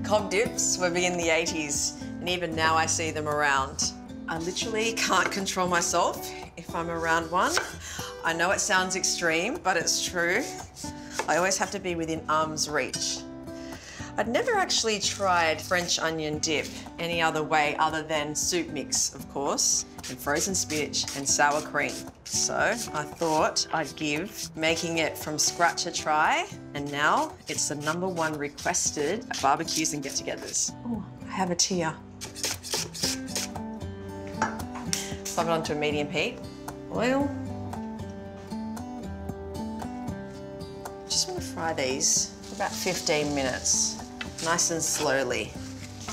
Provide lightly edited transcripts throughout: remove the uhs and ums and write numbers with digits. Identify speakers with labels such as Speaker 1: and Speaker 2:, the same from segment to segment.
Speaker 1: Cobb dips were big in the 80s, and even now I see them around. I literally can't control myself if I'm around one. I know it sounds extreme, but it's true. I always have to be within arm's reach. I'd never actually tried French onion dip any other way other than soup mix, of course, and frozen spinach and sour cream. So I thought I'd give making it from scratch a try, and now it's the #1 requested at barbecues and get-togethers. Oh, I have a tear. Pop it onto a medium heat. Oil. Just want to fry these for about 15 minutes, nice and slowly.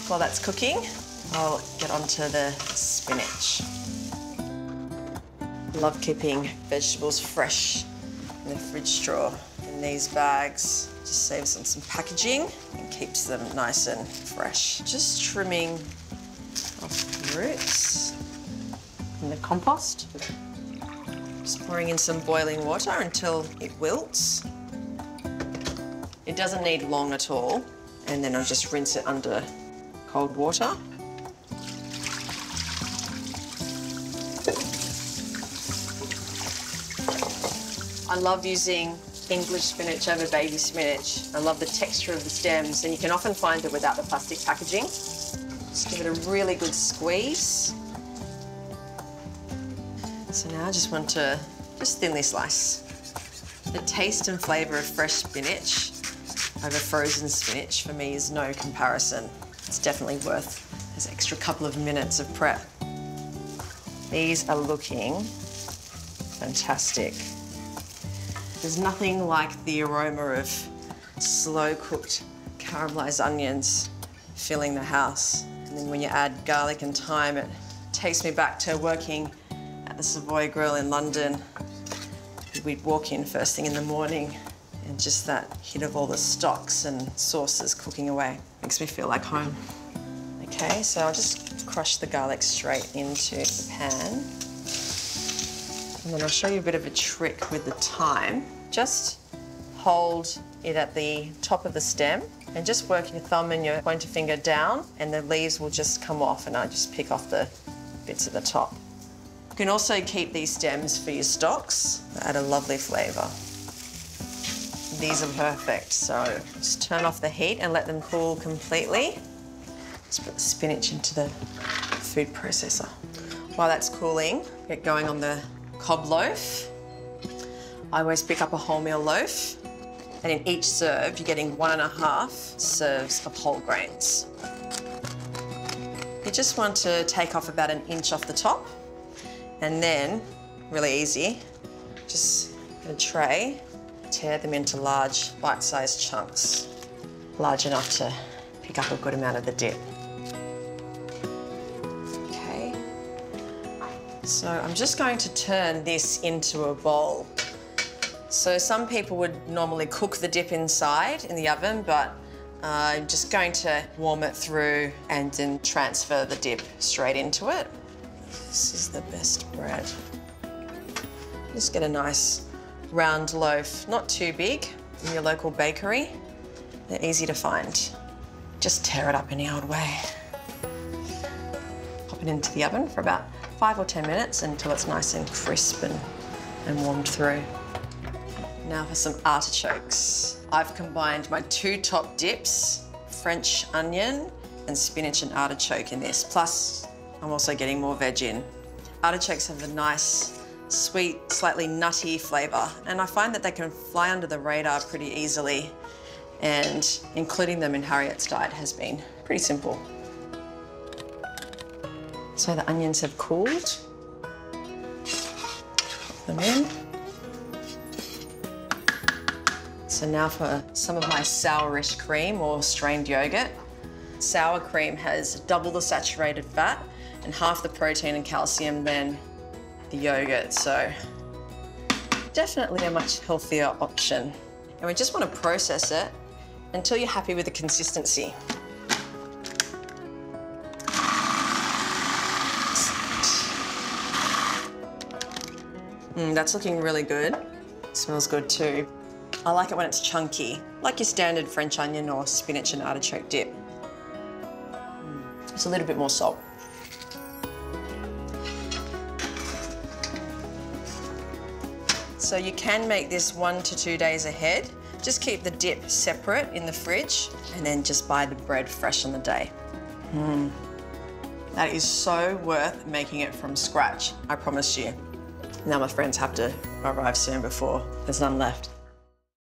Speaker 1: While that's cooking, I'll get onto the spinach. Love keeping vegetables fresh in the fridge drawer. In these bags, just saves on some packaging and keeps them nice and fresh. Just trimming off the roots in the compost. Just pouring in some boiling water until it wilts. It doesn't need long at all, and then I'll just rinse it under cold water. I love using English spinach over baby spinach. I love the texture of the stems, and you can often find it without the plastic packaging. Just give it a really good squeeze. So now I just want to thinly slice. The taste and flavour of fresh spinach over frozen spinach for me is no comparison. It's definitely worth this extra couple of minutes of prep. These are looking fantastic. There's nothing like the aroma of slow-cooked caramelised onions filling the house. And then when you add garlic and thyme, it takes me back to working at the Savoy Grill in London. We'd walk in first thing in the morning, and just that hit of all the stocks and sauces cooking away makes me feel like home. Okay, so I'll just crush the garlic straight into the pan. And then I'll show you a bit of a trick with the thyme. Just hold it at the top of the stem and just work your thumb and your pointer finger down, and the leaves will just come off, and I just pick off the bits at the top. You can also keep these stems for your stocks. They add a lovely flavour. These are perfect, so just turn off the heat and let them cool completely. Just put the spinach into the food processor. While that's cooling, get going on the Cobb loaf. I always pick up a wholemeal loaf, and in each serve, you're getting 1.5 serves of whole grains. You just want to take off about 1 inch off the top, and then, really easy, just get a tray, tear them into large bite-sized chunks, large enough to pick up a good amount of the dip. Okay, so I'm just going to turn this into a bowl. So some people would normally cook the dip inside in the oven, but I'm just going to warm it through and then transfer the dip straight into it. This is the best bread. Just get a nice round loaf, not too big, in your local bakery. They're easy to find. Just tear it up any old way. Pop it into the oven for about 5 or 10 minutes until it's nice and crisp and warmed through. Now for some artichokes. I've combined my 2 top dips, French onion and spinach and artichoke in this. Plus, I'm also getting more veg in. Artichokes have a nice, sweet, slightly nutty flavour, and I find that they can fly under the radar pretty easily, and including them in Harriet's diet has been pretty simple. So the onions have cooled. Pop them in. So now for some of my sourish cream or strained yoghurt. Sour cream has double the saturated fat and half the protein and calcium than the yoghurt, so definitely a much healthier option. And we just want to process it until you're happy with the consistency. That's looking really good. Smells good too. I like it when it's chunky, like your standard French onion or spinach and artichoke dip. Just a little bit more salt. So you can make this 1 to 2 days ahead. Just keep the dip separate in the fridge and then just buy the bread fresh on the day. That is so worth making it from scratch, I promise you. Now my friends have to arrive soon before there's none left.